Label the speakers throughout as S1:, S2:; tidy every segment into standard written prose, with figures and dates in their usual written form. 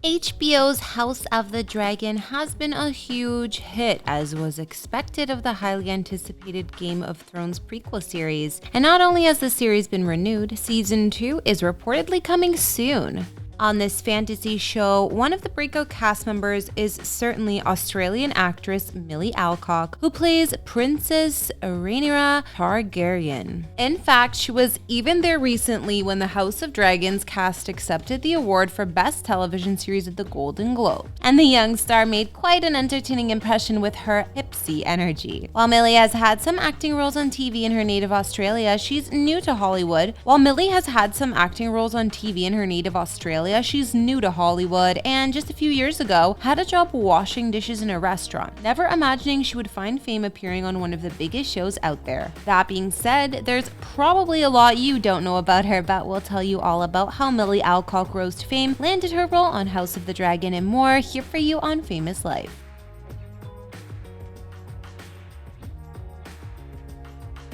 S1: HBO's House of the Dragon has been a huge hit, as was expected of the highly anticipated Game of Thrones prequel series. And not only has the series been renewed, season 2 is reportedly coming soon. On this fantasy show, one of the breakout cast members is certainly Australian actress Milly Alcock, who plays Princess Rhaenyra Targaryen. In fact, she was even there recently when the House of Dragons cast accepted the award for Best Television Series at the Golden Globe. And the young star made quite an entertaining impression with her tipsy energy. While Milly has had some acting roles on TV in her native Australia, she's new to Hollywood. While Milly has had some acting roles on TV in her native Australia, she's new to Hollywood and just a few years ago had a job washing dishes in a restaurant, never imagining she would find fame appearing on one of the biggest shows out there. That being said, there's probably a lot you don't know about her, but we'll tell you all about how Milly Alcock rose to fame, landed her role on House of the Dragon, and more here for you on Famous Life.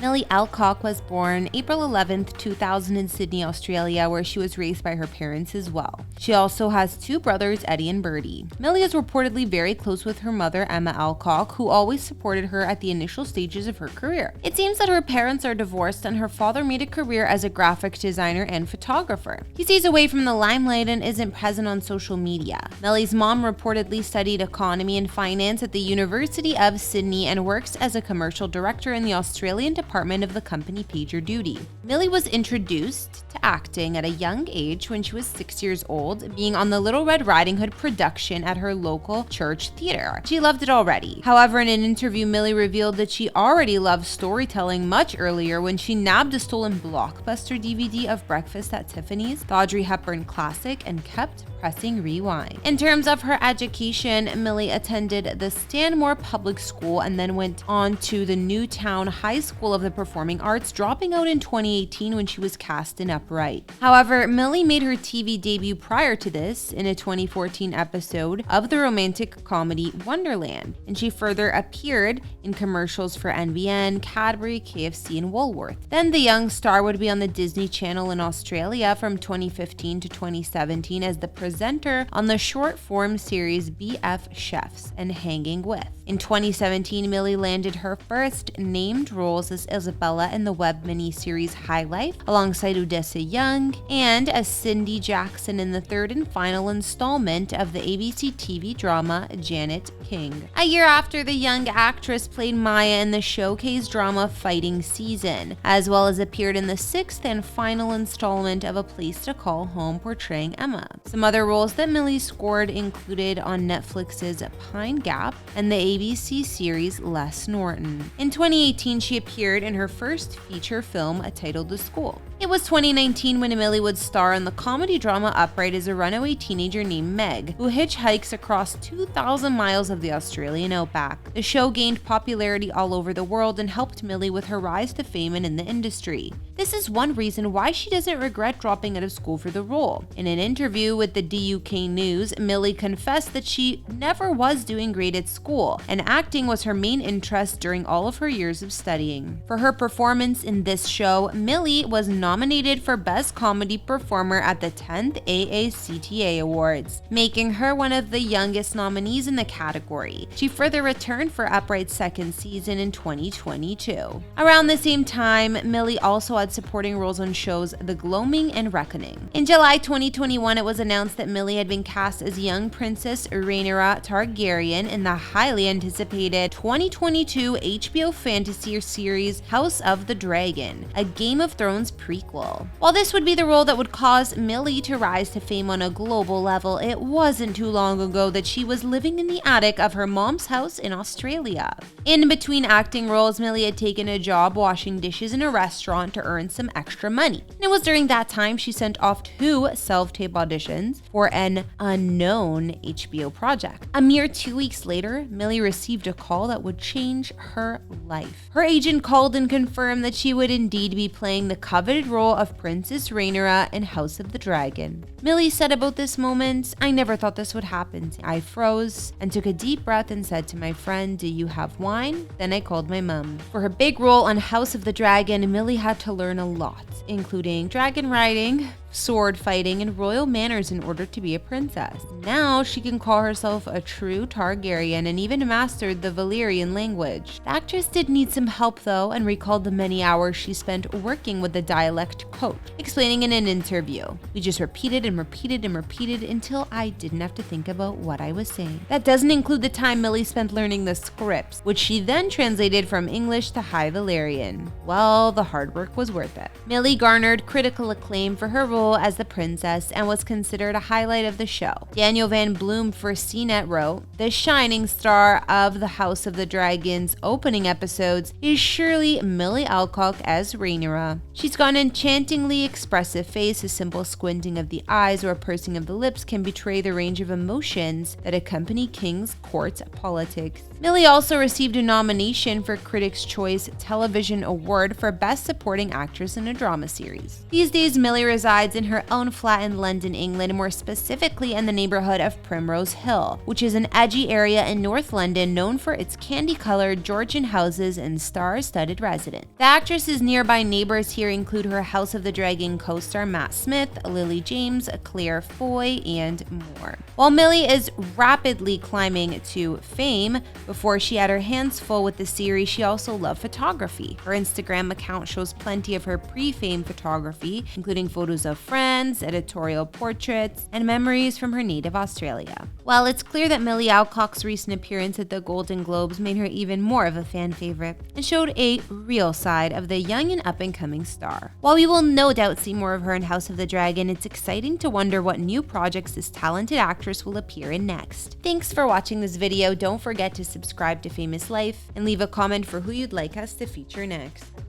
S1: Milly Alcock was born April 11, 2000 in Sydney, Australia, where she was raised by her parents as well. She also has two brothers, Eddie and Bertie. Milly is reportedly very close with her mother, Emma Alcock, who always supported her at the initial stages of her career. It seems that her parents are divorced and her father made a career as a graphic designer and photographer. He stays away from the limelight and isn't present on social media. Milly's mom reportedly studied economy and finance at the University of Sydney and works as a commercial director in the Australian department of the company PagerDuty. Milly was introduced to acting at a young age when she was 6 years old, being on the Little Red Riding Hood production at her local church theater. She loved it already. However, in an interview, Milly revealed that she already loved storytelling much earlier when she nabbed a stolen Blockbuster DVD of Breakfast at Tiffany's, the Audrey Hepburn classic, and kept pressing rewind. In terms of her education, Milly attended the Stanmore Public School and then went on to the Newtown High School of the Performing Arts, dropping out in 2018 when she was cast in Upright. However, Milly made her TV debut prior to this in a 2014 episode of the romantic comedy Wonderland, and she further appeared in commercials for NBN, Cadbury, KFC, and Woolworth. Then the young star would be on the Disney Channel in Australia from 2015 to 2017 as the presenter on the short-form series BF Chefs and Hanging With. In 2017, Milly landed her first named roles as Isabella in the web miniseries High Life, alongside Odessa Young, and as Cindy Jackson in the third and final installment of the ABC TV drama Janet King. A year after, the young actress played Maya in the showcase drama Fighting Season, as well as appeared in the sixth and final installment of A Place to Call Home, portraying Emma. Some other roles that Milly scored included on Netflix's Pine Gap and the ABC series Les Norton. In 2018, she appeared in her first feature film titled The School. It was 2019 when Milly would star in the comedy drama Upright as a runaway teenager named Meg, who hitchhikes across 2,000 miles of the Australian outback. The show gained popularity all over the world and helped Milly with her rise to fame and in the industry. This is one reason why she doesn't regret dropping out of school for the role. In an interview with the DUK News, Milly confessed that she never was doing great at school, and acting was her main interest during all of her years of studying. For her performance in this show, Milly was nominated for Best Comedy Performer at the 10th AACTA Awards, making her one of the youngest nominees in the category. She further returned for Upright's second season in 2022. Around the same time, Milly also had supporting roles on shows The Gloaming and Reckoning. In July 2021, it was announced that Milly had been cast as young Princess Rhaenyra Targaryen in the highly anticipated 2022 HBO fantasy series House of the Dragon, a Game of Thrones prequel. While this would be the role that would cause Milly to rise to fame on a global level, it wasn't too long ago that she was living in the attic of her mom's house in Australia. In between acting roles, Milly had taken a job washing dishes in a restaurant to earn some extra money. And it was during that time she sent off 2 self-tape auditions for an unknown HBO project. A mere 2 weeks later, Milly received a call that would change her life. Her agent called and confirmed that she would indeed be playing the coveted role of Princess Rhaenyra in House of the Dragon. Milly said about this moment, "I never thought this would happen. I froze and took a deep breath and said to my friend, 'Do you have wine?' Then I called my mom." For her big role on House of the Dragon, Milly had to learn a lot, including dragon riding, sword fighting, and royal manners in order to be a princess. Now she can call herself a true Targaryen and even mastered the Valyrian language. The actress did need some help though, and recalled the many hours she spent working with the dialect coach, explaining in an interview, "We just repeated and repeated and repeated until I didn't have to think about what I was saying." That doesn't include the time Milly spent learning the scripts, which she then translated from English to High Valyrian. Well, the hard work was worth it. Milly garnered critical acclaim for her role as the princess and was considered a highlight of the show. Daniel Van Bloom for CNET wrote, "The shining star of the House of the Dragon's opening episodes is surely Milly Alcock as Rhaenyra. She's got an enchantingly expressive face. A simple squinting of the eyes or a pursing of the lips can betray the range of emotions that accompany King's court politics." Milly also received a nomination for Critics' Choice Television Award for Best Supporting Actress in a Drama Series. These days, Milly resides in her own flat in London, England, more specifically in the neighborhood of Primrose Hill, which is an edgy area in North London known for its candy-colored Georgian houses and star-studded residents. The actress's nearby neighbors here include her House of the Dragon co-star Matt Smith, Lily James, Claire Foy, and more. While Milly is rapidly climbing to fame, before she had her hands full with the series, she also loved photography. Her Instagram account shows plenty of her pre-fame photography, including photos of friends, editorial portraits, and memories from her native Australia. Well, it's clear that Milly Alcock's recent appearance at the Golden Globes made her even more of a fan favorite and showed a real side of the young and up-and-coming star. While we will no doubt see more of her in House of the Dragon, it's exciting to wonder what new projects this talented actress will appear in next. Thanks for watching this video. Don't forget to subscribe to Famous Life and leave a comment for who you'd like us to feature next.